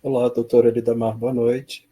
Olá, doutora Lidamar, boa noite.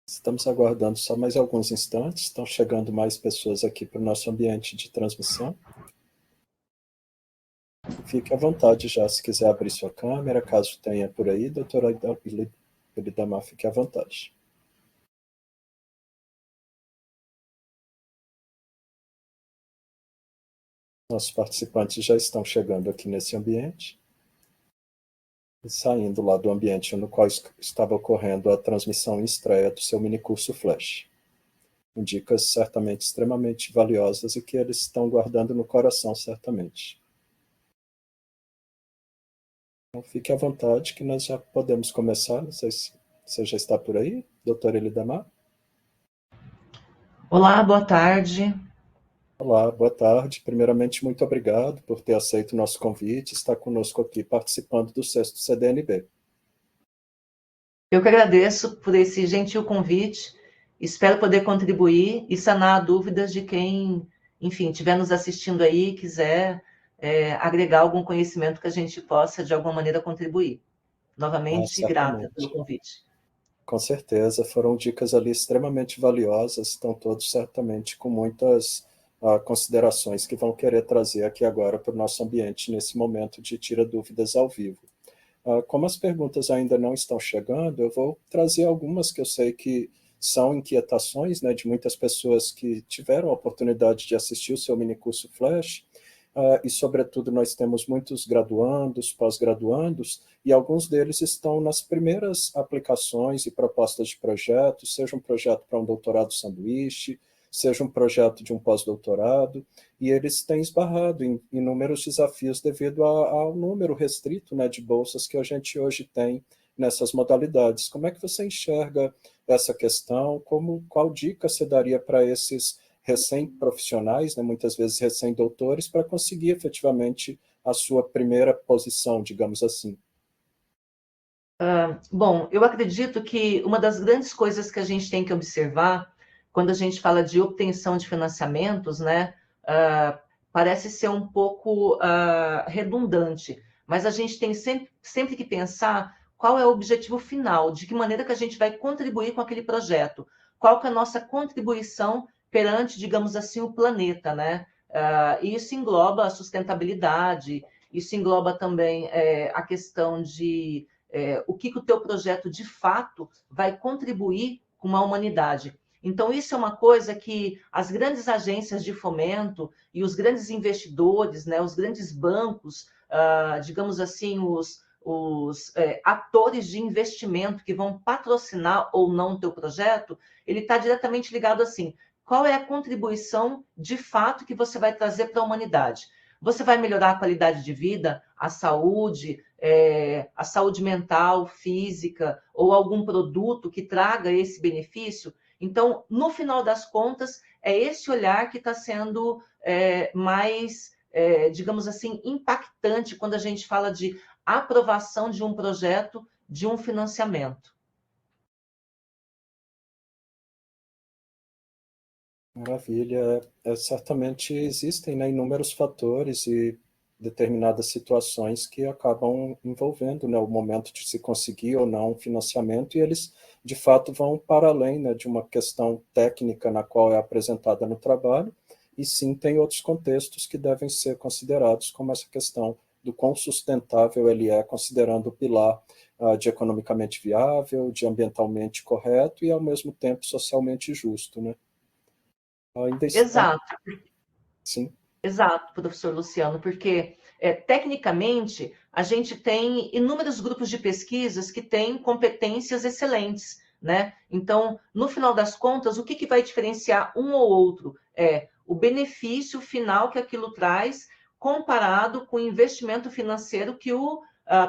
Estamos aguardando só mais alguns instantes, estão chegando mais pessoas aqui para o nosso ambiente de transmissão. Fique à vontade já, se quiser abrir sua câmera, caso tenha por aí, doutora Lidamar, fique à vontade. Nossos participantes já estão chegando aqui nesse ambiente e saindo lá do ambiente no qual estava ocorrendo a transmissão em estreia do seu minicurso Flash. Com dicas certamente extremamente valiosas e que eles estão guardando no coração, certamente. Então, fique à vontade que nós já podemos começar. Não sei se você já está por aí, doutora Elidamar. Olá, boa tarde. Olá, boa tarde. Primeiramente, muito obrigado por ter aceito o nosso convite, estar conosco aqui participando do 6º CDNB. Eu que agradeço por esse gentil convite. Espero poder contribuir e sanar dúvidas de quem, enfim, estiver nos assistindo aí e quiser agregar algum conhecimento que a gente possa, de alguma maneira, contribuir. Novamente, grata pelo Certamente. convite. Com certeza, foram dicas ali extremamente valiosas, estão todos certamente com muitas considerações que vão querer trazer aqui agora para o nosso ambiente nesse momento de tira dúvidas ao vivo. Como as perguntas ainda não estão chegando, eu vou trazer algumas que eu sei que são inquietações, né, de muitas pessoas que tiveram a oportunidade de assistir o seu minicurso Flash, e, sobretudo, nós temos muitos graduandos, pós-graduandos, e alguns deles estão nas primeiras aplicações e propostas de projetos, seja um projeto para um doutorado sanduíche, seja um projeto de um pós-doutorado, e eles têm esbarrado em inúmeros desafios devido ao número restrito, né, de bolsas que a gente hoje tem nessas modalidades. Como é que você enxerga essa questão? Qual dica você daria para esses recém-profissionais, né, muitas vezes recém-doutores, para conseguir efetivamente a sua primeira posição, digamos assim? Bom, eu acredito que uma das grandes coisas que a gente tem que observar quando a gente fala de obtenção de financiamentos, né, parece ser um pouco redundante, mas a gente tem sempre que pensar qual é o objetivo final, de que maneira que a gente vai contribuir com aquele projeto, qual que é a nossa contribuição perante, digamos assim, o planeta, né? E isso engloba a sustentabilidade, isso engloba também a questão de o que o teu projeto de fato vai contribuir com a humanidade. Então, isso é uma coisa que as grandes agências de fomento e os grandes investidores, né, os grandes bancos, digamos assim, os atores de investimento que vão patrocinar ou não o teu projeto, ele está diretamente ligado assim, qual é a contribuição de fato que você vai trazer para a humanidade? Você vai melhorar a qualidade de vida, a saúde mental, física, ou algum produto que traga esse benefício? Então, no final das contas, é esse olhar que está sendo mais, digamos assim, impactante quando a gente fala de aprovação de um projeto, de um financiamento. Maravilha. Certamente existem, né, inúmeros fatores e determinadas situações que acabam envolvendo, né, o momento de se conseguir ou não um financiamento, e eles, de fato, vão para além, né, de uma questão técnica na qual é apresentada no trabalho, e sim tem outros contextos que devem ser considerados, como essa questão do quão sustentável ele é, considerando o pilar de economicamente viável, de ambientalmente correto e, ao mesmo tempo, socialmente justo, né? Ainda está, Exato. sim. Exato, professor Luciano, porque tecnicamente a gente tem inúmeros grupos de pesquisas que têm competências excelentes, né? Então, no final das contas, o que vai diferenciar um ou outro é o benefício final que aquilo traz comparado com o investimento financeiro que o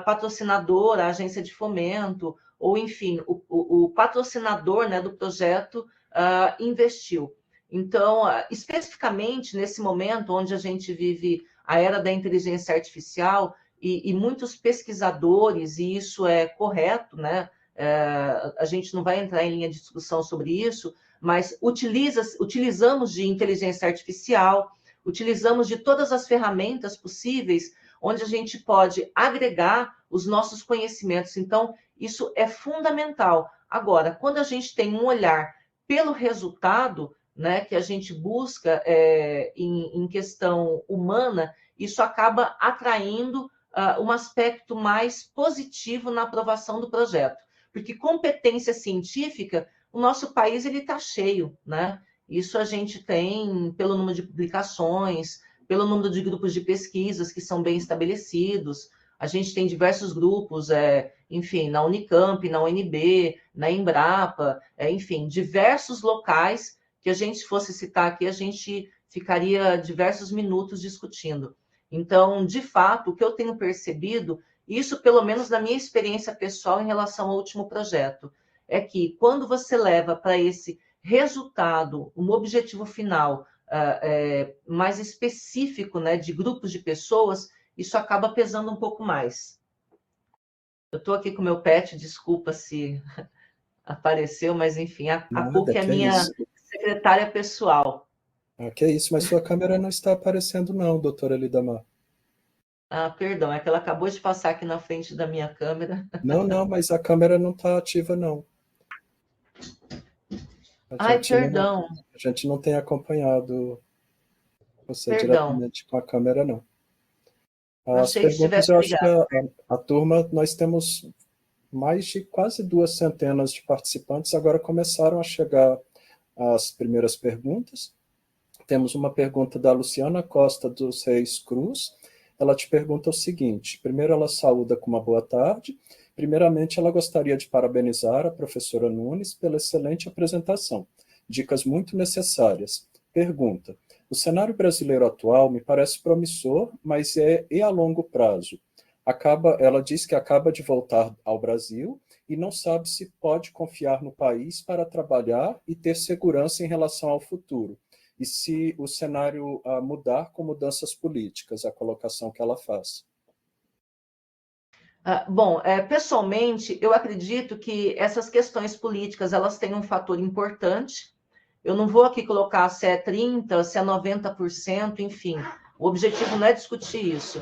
patrocinador, a agência de fomento, ou enfim, o patrocinador, né, do projeto investiu. Então, especificamente nesse momento onde a gente vive a era da inteligência artificial e muitos pesquisadores, e isso é correto, né? A gente não vai entrar em linha de discussão sobre isso, mas utilizamos de inteligência artificial, utilizamos de todas as ferramentas possíveis onde a gente pode agregar os nossos conhecimentos. Então, isso é fundamental. Agora, quando a gente tem um olhar pelo resultado, né, que a gente busca em questão humana, isso acaba atraindo um aspecto mais positivo na aprovação do projeto. Porque competência científica, o nosso país ele está cheio, né? Isso a gente tem pelo número de publicações, pelo número de grupos de pesquisas que são bem estabelecidos. A gente tem diversos grupos, enfim, na Unicamp, na UNB, na Embrapa, enfim, diversos locais que a gente fosse citar aqui, a gente ficaria diversos minutos discutindo. Então, de fato, o que eu tenho percebido, isso pelo menos na minha experiência pessoal em relação ao último projeto, é que quando você leva para esse resultado, um objetivo final mais específico, né, de grupos de pessoas, isso acaba pesando um pouco mais. Eu estou aqui com o meu pet, desculpa se apareceu, mas enfim, a Nada, Cook é a que é minha isso. secretária pessoal. Que é isso, mas sua câmera não está aparecendo não, doutora Lidamar. Perdão, é que ela acabou de passar aqui na frente da minha câmera. Não, não, mas a câmera não está ativa não. A Ai, gente não, perdão, a gente não tem acompanhado você perdão. diretamente com a câmera, não. Eu As achei que perguntas, estivesse eu acho que ligado. a turma, nós temos mais de quase 200 de participantes, agora começaram a chegar as primeiras perguntas. Temos uma pergunta da Luciana Costa dos Reis Cruz. Ela te pergunta o seguinte: primeiro, ela saúda com uma boa tarde. Primeiramente, ela gostaria de parabenizar a professora Nunes pela excelente apresentação. Dicas muito necessárias. Pergunta: o cenário brasileiro atual me parece promissor, mas é a longo prazo. Ela diz que acaba de voltar ao Brasil e não sabe se pode confiar no país para trabalhar e ter segurança em relação ao futuro. E se o cenário mudar com mudanças políticas, a colocação que ela faz. Bom, pessoalmente, eu acredito que essas questões políticas elas têm um fator importante. Eu não vou aqui colocar se é 30%, se é 90%, enfim. O objetivo não é discutir isso.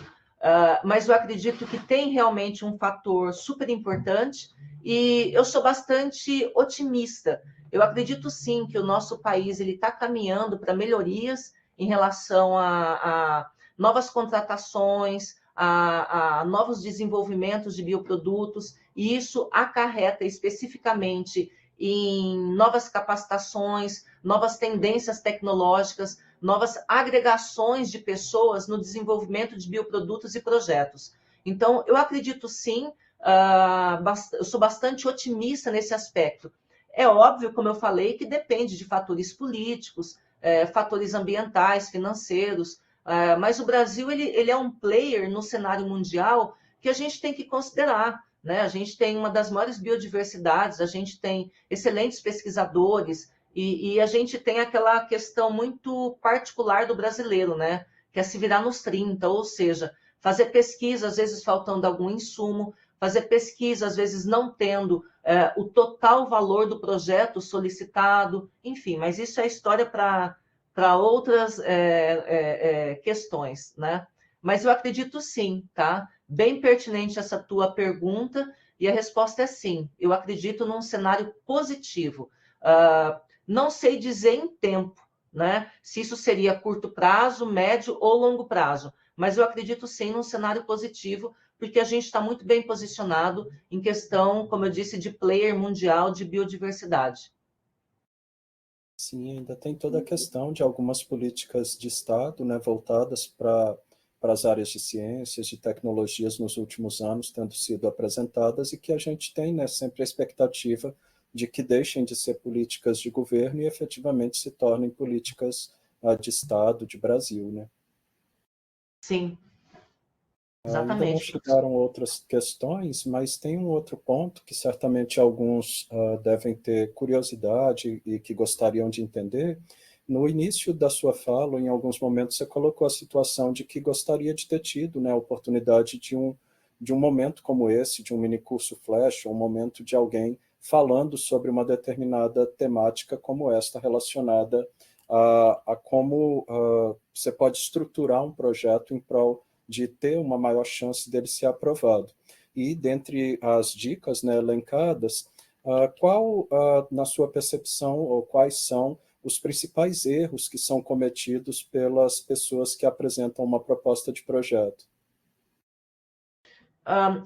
Mas eu acredito que tem realmente um fator super importante e eu sou bastante otimista. Eu acredito sim que o nosso país ele está caminhando para melhorias em relação a novas contratações, a novos desenvolvimentos de bioprodutos, e isso acarreta especificamente em novas capacitações, novas tendências tecnológicas, novas agregações de pessoas no desenvolvimento de bioprodutos e projetos. Então, eu acredito sim, eu sou bastante otimista nesse aspecto. É óbvio, como eu falei, que depende de fatores políticos, fatores ambientais, financeiros, mas o Brasil ele é um player no cenário mundial que a gente tem que considerar. Né? A gente tem uma das maiores biodiversidades, a gente tem excelentes pesquisadores e a gente tem aquela questão muito particular do brasileiro, né? Que é se virar nos 30, ou seja, fazer pesquisa, às vezes faltando algum insumo, fazer pesquisa, às vezes não tendo o total valor do projeto solicitado, enfim, mas isso é história para outras questões, né? Mas eu acredito sim, tá? Bem pertinente essa tua pergunta, e a resposta é sim. Eu acredito num cenário positivo. Não sei dizer em tempo, né? Se isso seria curto prazo, médio ou longo prazo, mas eu acredito sim num cenário positivo, porque a gente está muito bem posicionado em questão, como eu disse, de player mundial de biodiversidade. Sim, ainda tem toda a questão de algumas políticas de Estado, né, voltadas para as áreas de ciências, de tecnologias nos últimos anos, tendo sido apresentadas, e que a gente tem, né, sempre a expectativa de que deixem de ser políticas de governo e efetivamente se tornem políticas de Estado, de Brasil, né? Sim. Ainda não Exatamente, professor. chegaram outras questões, mas tem um outro ponto que certamente alguns devem ter curiosidade e que gostariam de entender. No início da sua fala, em alguns momentos, você colocou a situação de que gostaria de ter tido, né, a oportunidade de um momento como esse, de um mini curso flash, um momento de alguém falando sobre uma determinada temática como esta, relacionada a como você pode estruturar um projeto em prol de ter uma maior chance dele ser aprovado. E dentre as dicas, né, elencadas, qual, na sua percepção, ou quais são os principais erros que são cometidos pelas pessoas que apresentam uma proposta de projeto?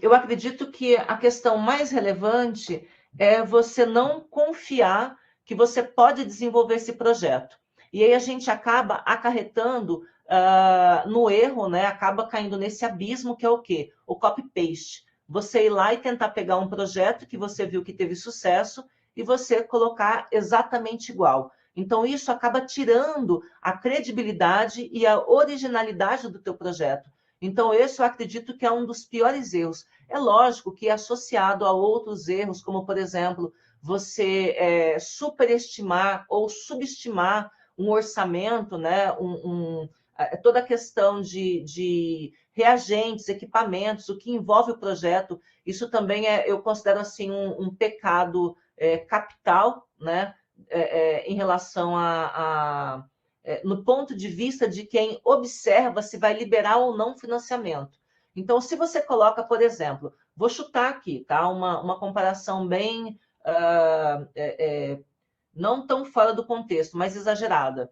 Eu acredito que a questão mais relevante é você não confiar que você pode desenvolver esse projeto. E aí a gente acaba acarretando no erro, né? Acaba caindo nesse abismo que é o quê? O copy-paste. Você ir lá e tentar pegar um projeto que você viu que teve sucesso e você colocar exatamente igual. Então, isso acaba tirando a credibilidade e a originalidade do teu projeto. Então, esse eu acredito que é um dos piores erros. É lógico que associado a outros erros, como, por exemplo, você superestimar ou subestimar um orçamento, né? Toda a questão de reagentes, equipamentos, o que envolve o projeto, isso também eu considero assim um pecado capital, né? Em relação no ponto de vista de quem observa se vai liberar ou não financiamento. Então, se você coloca, por exemplo, vou chutar aqui, tá? Uma comparação bem não tão fora do contexto, mas exagerada.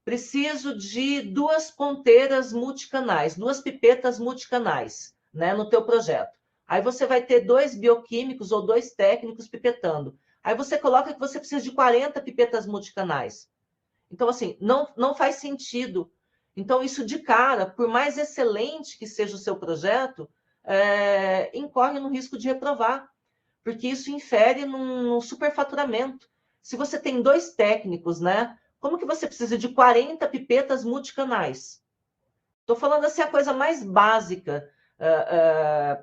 Preciso de 2 ponteiras multicanais, 2 pipetas multicanais, né, no teu projeto. Aí você vai ter 2 bioquímicos ou 2 técnicos pipetando. Aí você coloca que você precisa de 40 pipetas multicanais. Então, assim, não faz sentido. Então, isso de cara, por mais excelente que seja o seu projeto, incorre no risco de reprovar, porque isso infere num superfaturamento. Se você tem 2 técnicos, né? Como que você precisa de 40 pipetas multicanais? Estou falando assim a coisa mais básica,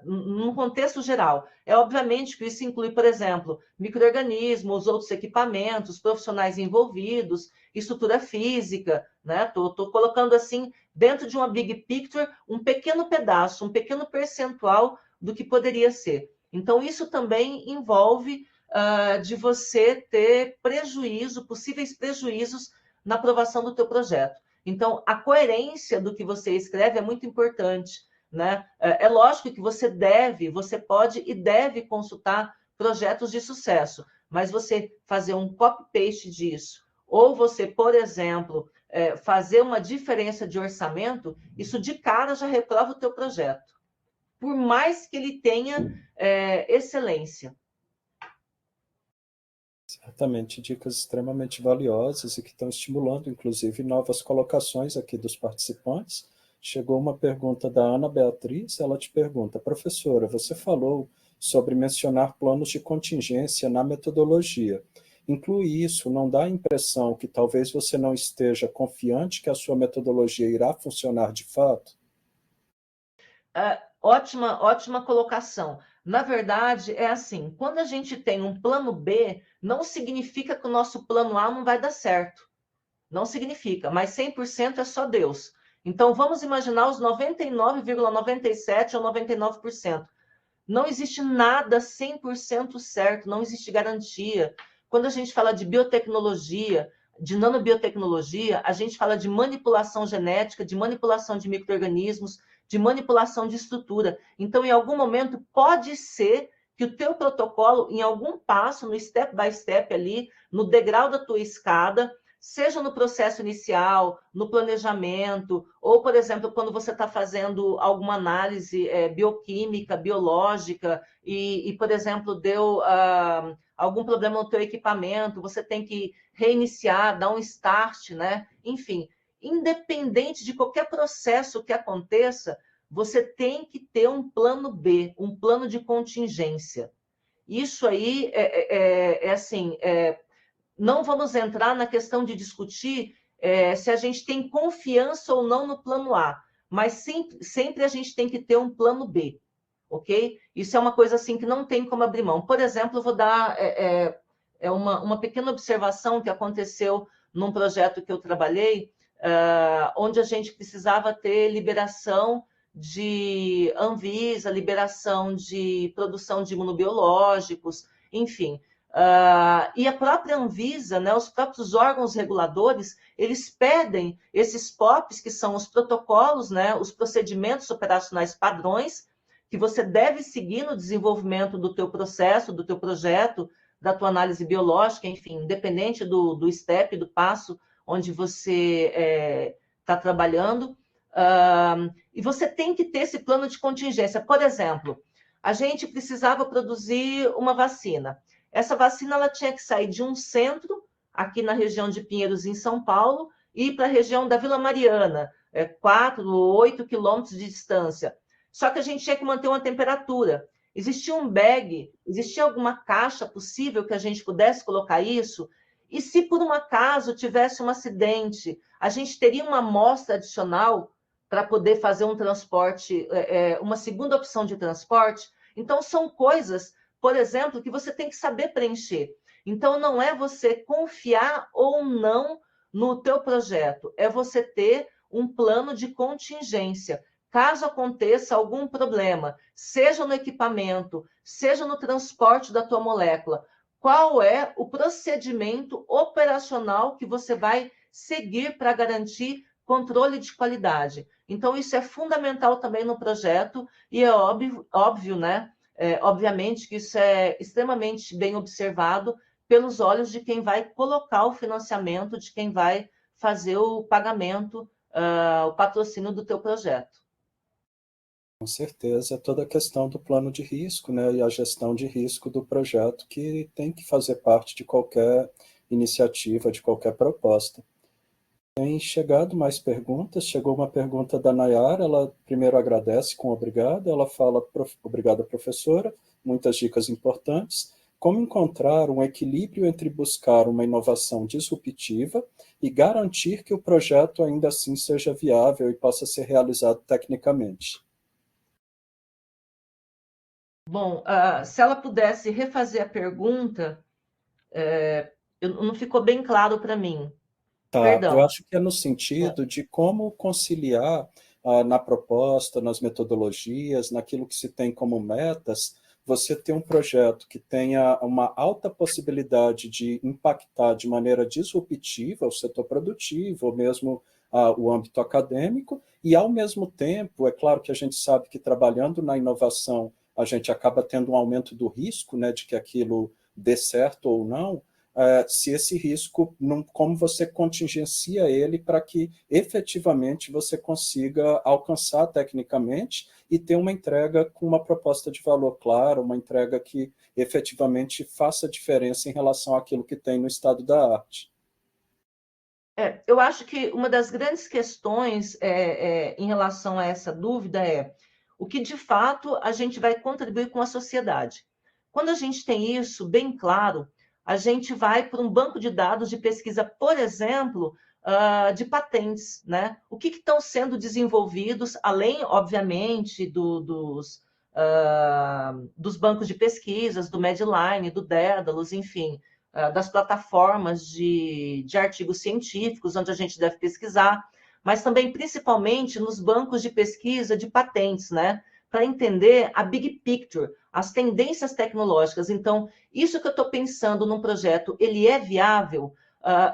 num contexto geral. É obviamente que isso inclui, por exemplo, micro-organismos, outros equipamentos, profissionais envolvidos, estrutura física, né? Estou colocando assim, dentro de uma big picture, um pequeno pedaço, um pequeno percentual do que poderia ser. Então, isso também envolve de você ter prejuízo, possíveis prejuízos na aprovação do teu projeto. Então, a coerência do que você escreve é muito importante, né? É lógico que você pode e deve consultar projetos de sucesso, mas você fazer um copy-paste disso, ou você, por exemplo, fazer uma diferença de orçamento, isso de cara já reprova o teu projeto, por mais que ele tenha excelência. Certamente dicas extremamente valiosas e que estão estimulando, inclusive, novas colocações aqui dos participantes. Chegou uma pergunta da Ana Beatriz, ela te pergunta, professora, você falou sobre mencionar planos de contingência na metodologia. Inclui isso, não dá a impressão que talvez você não esteja confiante que a sua metodologia irá funcionar de fato? Ótima colocação. Na verdade, é assim, quando a gente tem um plano B, não significa que o nosso plano A não vai dar certo. Não significa, mas 100% é só Deus. Então, vamos imaginar os 99,97% ou 99%. Não existe nada 100% certo, não existe garantia. Quando a gente fala de biotecnologia, de nanobiotecnologia, a gente fala de manipulação genética, de manipulação de micro-organismos, de manipulação de estrutura. Então, em algum momento, pode ser que o teu protocolo, em algum passo, no step by step ali, no degrau da tua escada, seja no processo inicial, no planejamento, ou, por exemplo, quando você está fazendo alguma análise bioquímica, biológica, por exemplo, deu algum problema no teu equipamento, você tem que reiniciar, dar um start, né? Enfim, independente de qualquer processo que aconteça, você tem que ter um plano B, um plano de contingência. Isso aí assim, não vamos entrar na questão de discutir se a gente tem confiança ou não no plano A, mas sempre a gente tem que ter um plano B, ok? Isso é uma coisa assim que não tem como abrir mão. Por exemplo, eu vou dar uma pequena observação que aconteceu num projeto que eu trabalhei, onde a gente precisava ter liberação de Anvisa, liberação de produção de imunobiológicos, enfim. E a própria Anvisa, né, os próprios órgãos reguladores, eles pedem esses POPs, que são os protocolos, né, os procedimentos operacionais padrões, que você deve seguir no desenvolvimento do teu processo, do teu projeto, da tua análise biológica, enfim, independente do step, do passo onde você está trabalhando. E você tem que ter esse plano de contingência. Por exemplo, a gente precisava produzir uma vacina. Essa vacina ela tinha que sair de um centro, aqui na região de Pinheiros, em São Paulo, e ir para a região da Vila Mariana, 4 ou 8 quilômetros de distância. Só que a gente tinha que manter uma temperatura. Existia um bag, existia alguma caixa possível que a gente pudesse colocar isso? E se por um acaso tivesse um acidente, a gente teria uma amostra adicional para poder fazer um transporte, uma segunda opção de transporte? Então, são coisas, por exemplo, que você tem que saber preencher. Então, não é você confiar ou não no teu projeto, é você ter um plano de contingência. Caso aconteça algum problema, seja no equipamento, seja no transporte da tua molécula, qual é o procedimento operacional que você vai seguir para garantir controle de qualidade? Então, isso é fundamental também no projeto e é óbvio, né? Obviamente que isso é extremamente bem observado pelos olhos de quem vai colocar o financiamento, de quem vai fazer o pagamento, o patrocínio do teu projeto. Com certeza, é toda a questão do plano de risco, né, e a gestão de risco do projeto que tem que fazer parte de qualquer iniciativa, de qualquer proposta. Tem chegado mais perguntas, chegou uma pergunta da Nayara, ela primeiro agradece com obrigado, ela fala, obrigada professora, muitas dicas importantes, como encontrar um equilíbrio entre buscar uma inovação disruptiva e garantir que o projeto ainda assim seja viável e possa ser realizado tecnicamente. Bom, se ela pudesse refazer a pergunta, não ficou bem claro para mim. Tá, eu Perdão. acho que é no sentido de como conciliar na proposta, nas metodologias, naquilo que se tem como metas, você ter um projeto que tenha uma alta possibilidade de impactar de maneira disruptiva o setor produtivo, ou mesmo o âmbito acadêmico, e ao mesmo tempo, é claro que a gente sabe que trabalhando na inovação, a gente acaba tendo um aumento do risco, né, de que aquilo dê certo ou não, se esse risco, como você contingencia ele para que efetivamente você consiga alcançar tecnicamente e ter uma entrega com uma proposta de valor clara, uma entrega que efetivamente faça diferença em relação àquilo que tem no estado da arte. Eu acho que uma das grandes questões em relação a essa dúvida é o que de fato a gente vai contribuir com a sociedade. Quando a gente tem isso bem claro, a gente vai para um banco de dados de pesquisa, por exemplo, de patentes, né? O que estão sendo desenvolvidos, além, obviamente, dos bancos de pesquisas, do Medline, do Daedalus, enfim, das plataformas de artigos científicos, onde a gente deve pesquisar, mas também, principalmente, nos bancos de pesquisa de patentes, né? Para entender a big picture, as tendências tecnológicas. Então, isso que eu estou pensando num projeto, ele é viável?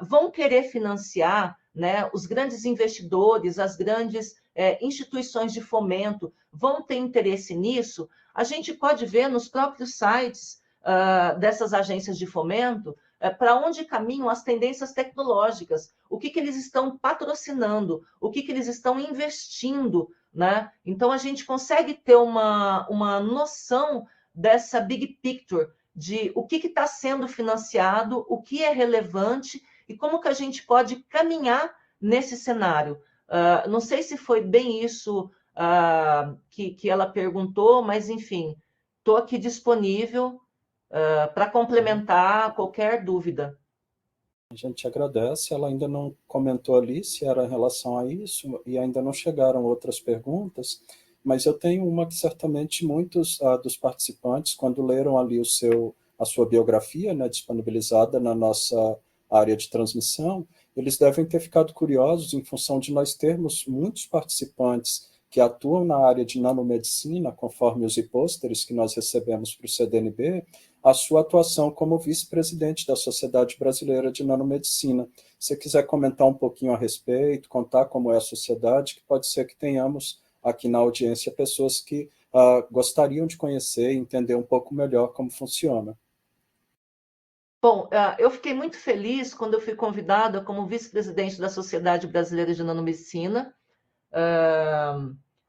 Vão querer financiar, né? Os grandes investidores, as grandes instituições de fomento, vão ter interesse nisso? A gente pode ver nos próprios sites dessas agências de fomento, para onde caminham as tendências tecnológicas, o que eles estão patrocinando, o que eles estão investindo, né? Então, a gente consegue ter uma noção dessa big picture, de o que está sendo financiado, o que é relevante e como que a gente pode caminhar nesse cenário. Não sei se foi bem isso que ela perguntou, mas, enfim, estou aqui disponível para complementar qualquer dúvida. A gente agradece, ela ainda não comentou ali se era em relação a isso, e ainda não chegaram outras perguntas, mas eu tenho uma que certamente muitos dos participantes, quando leram ali a sua biografia, né, disponibilizada na nossa área de transmissão, eles devem ter ficado curiosos em função de nós termos muitos participantes que atuam na área de nanomedicina, conforme os e-posters que nós recebemos para o CDNB, a sua atuação como vice-presidente da Sociedade Brasileira de Nanomedicina. Se você quiser comentar um pouquinho a respeito, contar como é a sociedade, que pode ser que tenhamos aqui na audiência pessoas que gostariam de conhecer e entender um pouco melhor como funciona. Bom, eu fiquei muito feliz quando eu fui convidada como vice-presidente da Sociedade Brasileira de Nanomedicina.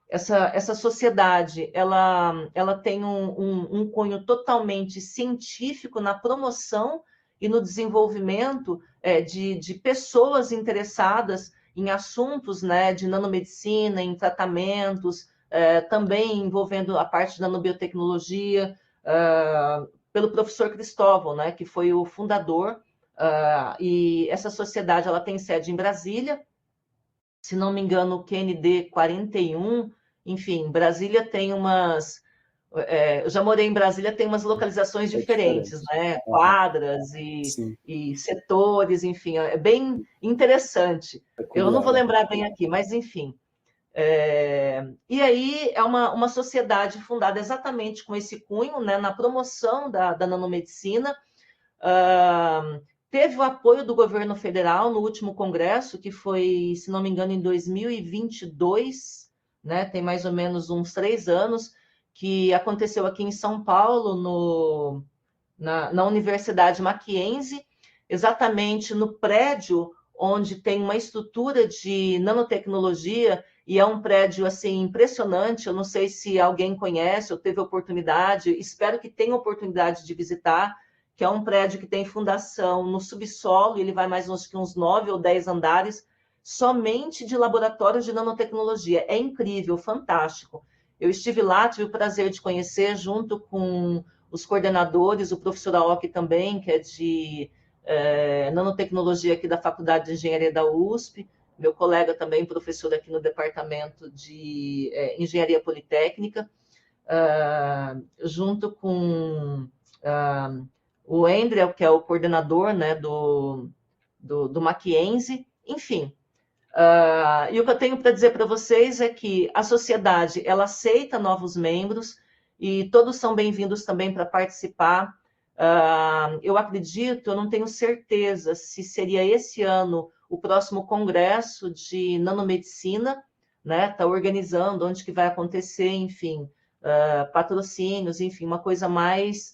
Essa sociedade, ela tem um cunho totalmente científico na promoção e no desenvolvimento de pessoas interessadas em assuntos, né, de nanomedicina, em tratamentos, também envolvendo a parte da nanobiotecnologia, pelo professor Cristóvão, né, que foi o fundador, e essa sociedade ela tem sede em Brasília, se não me engano, o QND 41, enfim, Brasília tem umas... eu já morei em Brasília, tem umas localizações diferentes, né? Quadras e setores, enfim, é bem interessante. Eu não vou lembrar bem aqui, mas enfim. E aí é uma sociedade fundada exatamente com esse cunho, né, na promoção da nanomedicina. Teve o apoio do governo federal no último congresso, que foi, se não me engano, em 2022, né, tem mais ou menos uns 3 anos, que aconteceu aqui em São Paulo, na Universidade Mackenzie, exatamente no prédio onde tem uma estrutura de nanotecnologia, e é um prédio assim impressionante. Eu não sei se alguém conhece ou teve oportunidade, espero que tenha oportunidade de visitar, que é um prédio que tem fundação no subsolo, e ele vai mais uns 9 ou 10 andares, somente de laboratórios de nanotecnologia. É incrível, fantástico. Eu estive lá, tive o prazer de conhecer, junto com os coordenadores, o professor Aoki também, que é de nanotecnologia aqui da Faculdade de Engenharia da USP, meu colega também, professor aqui no Departamento de Engenharia Politécnica, junto com o Andrew, que é o coordenador, né, do Mackenzie, enfim. E o que eu tenho para dizer para vocês é que a sociedade ela aceita novos membros e todos são bem-vindos também para participar. Eu acredito, eu não tenho certeza se seria esse ano o próximo congresso de nanomedicina, né? Está organizando onde que vai acontecer, enfim, patrocínios, enfim, uma coisa mais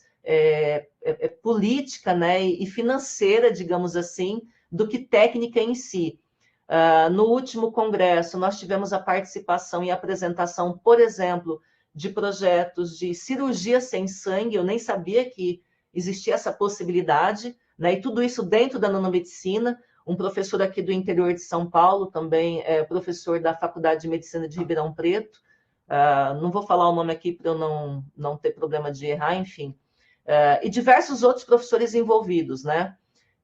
política, né? E financeira, digamos assim, do que técnica em si. No último congresso, nós tivemos a participação e apresentação, por exemplo, de projetos de cirurgia sem sangue. Eu nem sabia que existia essa possibilidade, né? E tudo isso dentro da nanomedicina. Um professor aqui do interior de São Paulo, também é professor da Faculdade de Medicina de Ribeirão Preto. Não vou falar o nome aqui para eu não ter problema de errar, enfim. E diversos outros professores envolvidos, né?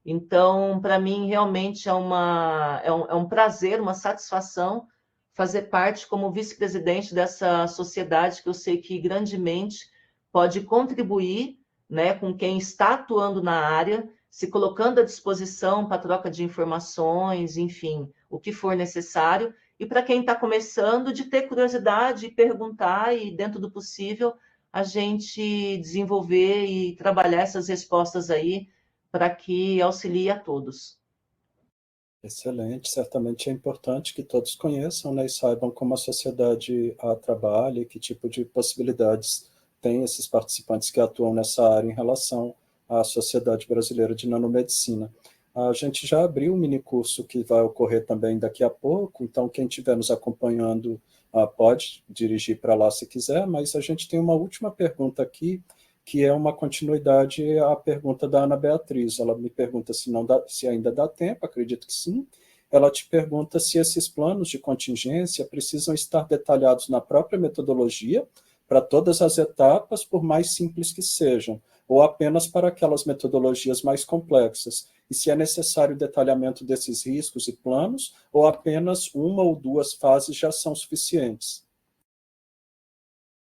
Então, para mim, realmente é um prazer, uma satisfação fazer parte como vice-presidente dessa sociedade, que eu sei que grandemente pode contribuir, né, com quem está atuando na área, se colocando à disposição para troca de informações, enfim, o que for necessário. E para quem está começando, de ter curiosidade e perguntar, e dentro do possível, a gente desenvolver e trabalhar essas respostas aí, para que auxilie a todos. Excelente, certamente é importante que todos conheçam, né, e saibam como a sociedade trabalha e que tipo de possibilidades tem esses participantes que atuam nessa área em relação à Sociedade Brasileira de Nanomedicina. A gente já abriu um minicurso que vai ocorrer também daqui a pouco, então quem estiver nos acompanhando pode dirigir para lá se quiser, mas a gente tem uma última pergunta aqui, que é uma continuidade à pergunta da Ana Beatriz. Ela me pergunta se ainda dá tempo, acredito que sim. Ela te pergunta se esses planos de contingência precisam estar detalhados na própria metodologia, para todas as etapas, por mais simples que sejam, ou apenas para aquelas metodologias mais complexas. e se é necessário o detalhamento desses riscos e planos, ou apenas uma ou duas fases já são suficientes?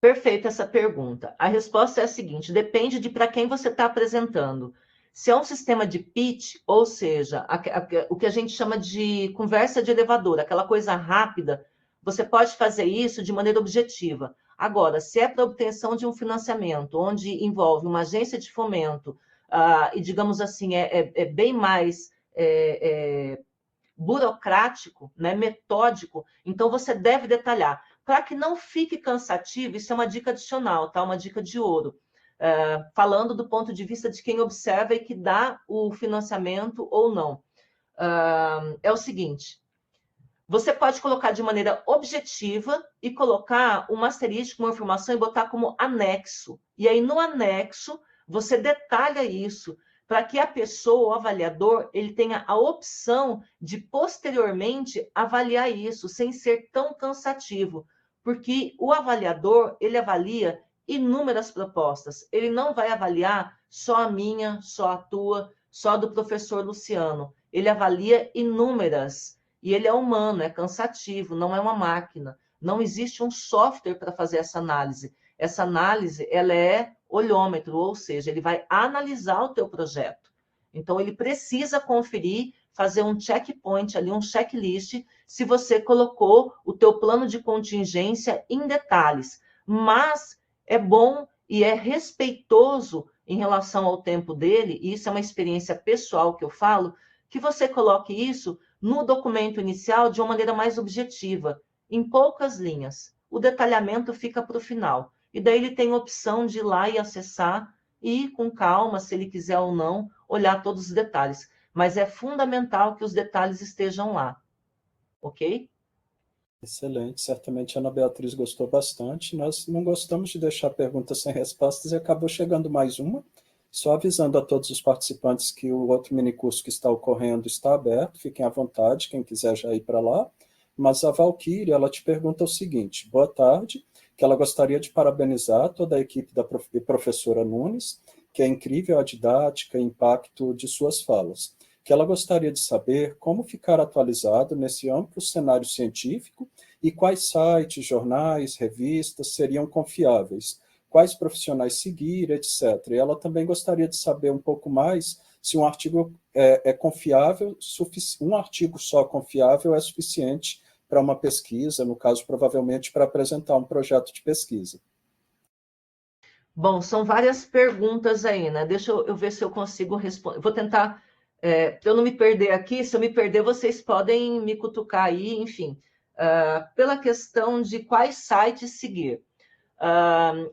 Perfeita essa pergunta. A resposta é a seguinte: depende de para quem você está apresentando. Se é um sistema de pitch, ou seja, o que a gente chama de conversa de elevador, aquela coisa rápida, você pode fazer isso de maneira objetiva. Agora, se é para obtenção de um financiamento, onde envolve uma agência de fomento, e digamos assim, é bem mais burocrático, né, metódico, então você deve detalhar. Para que não fique cansativo, isso é uma dica adicional, tá? Uma dica de ouro. Falando do ponto de vista de quem observa e que dá o financiamento ou não. É o seguinte: você pode colocar de maneira objetiva e colocar um asterisco, uma informação e botar como anexo. E aí, no anexo, você detalha isso para que a pessoa, o avaliador, ele tenha a opção de posteriormente avaliar isso sem ser tão cansativo, porque o avaliador, ele avalia inúmeras propostas. Ele não vai avaliar só a minha, só a tua, só a do professor Luciano. Ele avalia inúmeras. E ele é humano, é cansativo, não é uma máquina. Não existe um software para fazer essa análise. Essa análise, ela é olhômetro, ou seja, ele vai analisar o teu projeto. Então, ele precisa conferir, fazer um checkpoint ali, um checklist, se você colocou o teu plano de contingência em detalhes. Mas é bom e é respeitoso em relação ao tempo dele, e isso é uma experiência pessoal que eu falo, que você coloque isso no documento inicial de uma maneira mais objetiva, em poucas linhas. O detalhamento fica para o final. E daí ele tem a opção de ir lá e acessar e, com calma, se ele quiser ou não, olhar todos os detalhes. Mas é fundamental que os detalhes estejam lá. Ok? Excelente, certamente a Ana Beatriz gostou bastante. Nós não gostamos de deixar perguntas sem respostas e acabou chegando mais uma. Só avisando a todos os participantes que o outro minicurso que está ocorrendo está aberto, fiquem à vontade, quem quiser já ir para lá. Mas a Valquíria, ela te pergunta o seguinte: boa tarde, que ela gostaria de parabenizar toda a equipe da professora Nunes, que é incrível a didática e impacto de suas falas, que ela gostaria de saber como ficar atualizado nesse amplo cenário científico e quais sites, jornais, revistas seriam confiáveis, quais profissionais seguir, etc. E ela também gostaria de saber um pouco mais se um artigo é confiável, um artigo só confiável é suficiente para uma pesquisa, no caso, provavelmente para apresentar um projeto de pesquisa. Bom, são várias perguntas aí, né? Deixa eu ver se eu consigo responder. Vou tentar, para eu não me perder aqui, se eu me perder, vocês podem me cutucar aí, enfim. Pela questão de quais sites seguir.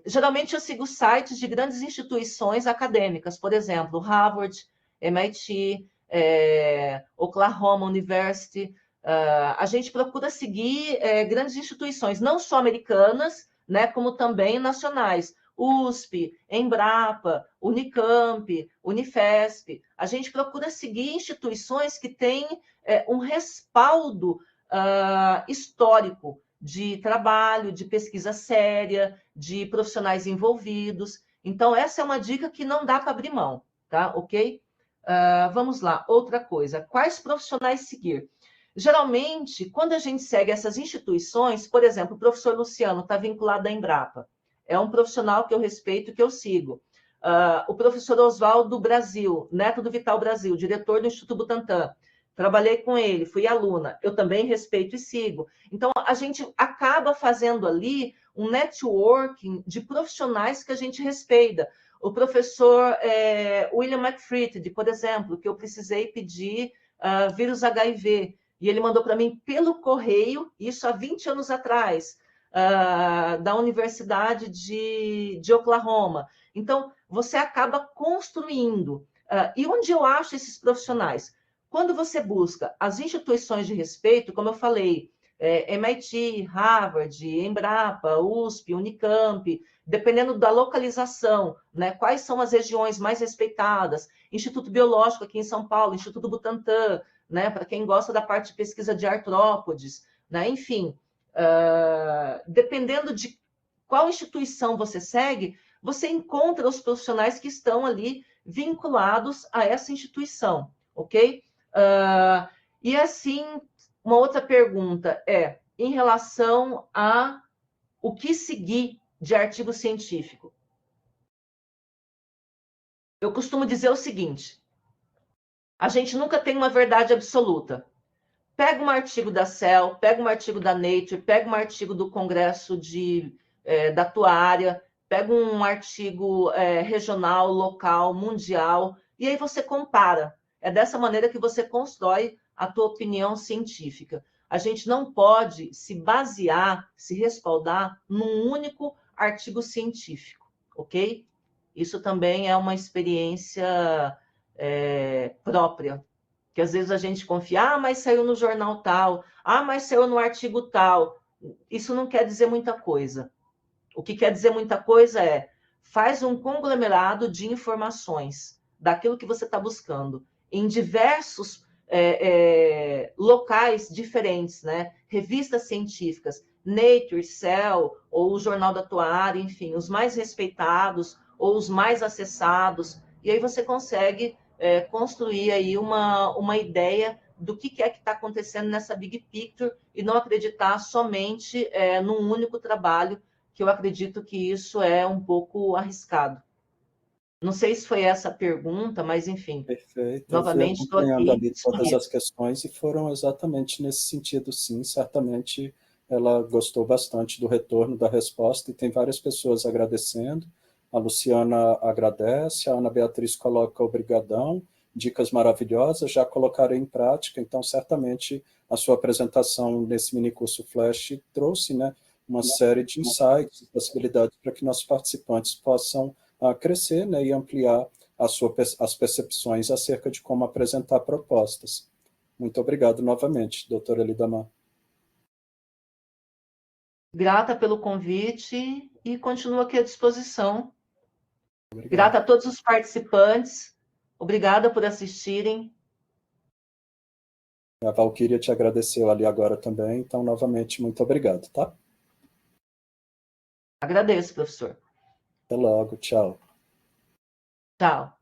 Geralmente eu sigo sites de grandes instituições acadêmicas, por exemplo, Harvard, MIT, Oklahoma University. A gente procura seguir grandes instituições, não só americanas, né, como também nacionais. USP, Embrapa, Unicamp, Unifesp. A gente procura seguir instituições que têm um respaldo histórico de trabalho, de pesquisa séria, de profissionais envolvidos. Então, essa é uma dica que não dá para abrir mão, tá? Ok? Vamos lá, outra coisa. Quais profissionais seguir? Geralmente, quando a gente segue essas instituições, por exemplo, o professor Luciano está vinculado à Embrapa. É um profissional que eu respeito, que eu sigo. O professor Oswaldo Brasil, neto do Vital Brasil, diretor do Instituto Butantan. Trabalhei com ele, fui aluna. Eu também respeito e sigo. Então, a gente acaba fazendo ali um networking de profissionais que a gente respeita. O professor William McFreed, por exemplo, que eu precisei pedir vírus HIV, e ele mandou para mim pelo correio, isso há 20 anos atrás, da Universidade de Oklahoma. Então, você acaba construindo. E onde eu acho esses profissionais? Quando você busca as instituições de respeito, como eu falei, MIT, Harvard, Embrapa, USP, Unicamp, dependendo da localização, né? Quais são as regiões mais respeitadas? Instituto Biológico aqui em São Paulo, Instituto Butantan, né? Para quem gosta da parte de pesquisa de artrópodes, né? Enfim, dependendo de qual instituição você segue, você encontra os profissionais que estão ali vinculados a essa instituição. ok? E assim, uma outra pergunta é em relação a o que seguir de artigo científico. Eu costumo dizer o seguinte: a gente nunca tem uma verdade absoluta. Pega um artigo da Cell, pega um artigo da Nature, pega um artigo do Congresso da tua área, pega um artigo regional, local, mundial, e aí você compara. É dessa maneira que você constrói a tua opinião científica. A gente não pode se basear, se respaldar num único artigo científico, ok? Isso também é uma experiência própria, que às vezes a gente confia, mas saiu no jornal tal, mas saiu no artigo tal. Isso não quer dizer muita coisa. O que quer dizer muita coisa é, faz um conglomerado de informações daquilo que você está buscando em diversos locais diferentes, né? Revistas científicas, Nature, Cell, ou o Jornal da Tua Área, enfim, os mais respeitados ou os mais acessados, e aí você consegue construir aí uma ideia do que é que está acontecendo nessa big picture e não acreditar somente num único trabalho, que eu acredito que isso é um pouco arriscado. Não sei se foi essa a pergunta, mas enfim. Perfeito. Eu fui Novamente estou acompanhando aqui ali todas disponível. as questões e foram exatamente nesse sentido, sim. Certamente ela gostou bastante do retorno da resposta e tem várias pessoas agradecendo. A Luciana agradece, a Ana Beatriz coloca obrigadão, dicas maravilhosas, já colocarei em prática, então certamente a sua apresentação nesse minicurso Flash trouxe, né, uma série de insights e possibilidades para que nossos participantes possam crescer, né, e ampliar as percepções acerca de como apresentar propostas. Muito obrigado novamente, doutora Lidamar. Grata pelo convite e continuo aqui à disposição. Obrigado. Grata a todos os participantes. Obrigada por assistirem. A Valquíria te agradeceu ali agora também, então, novamente, muito obrigado, tá? Agradeço, professor. Até logo, tchau. Tchau.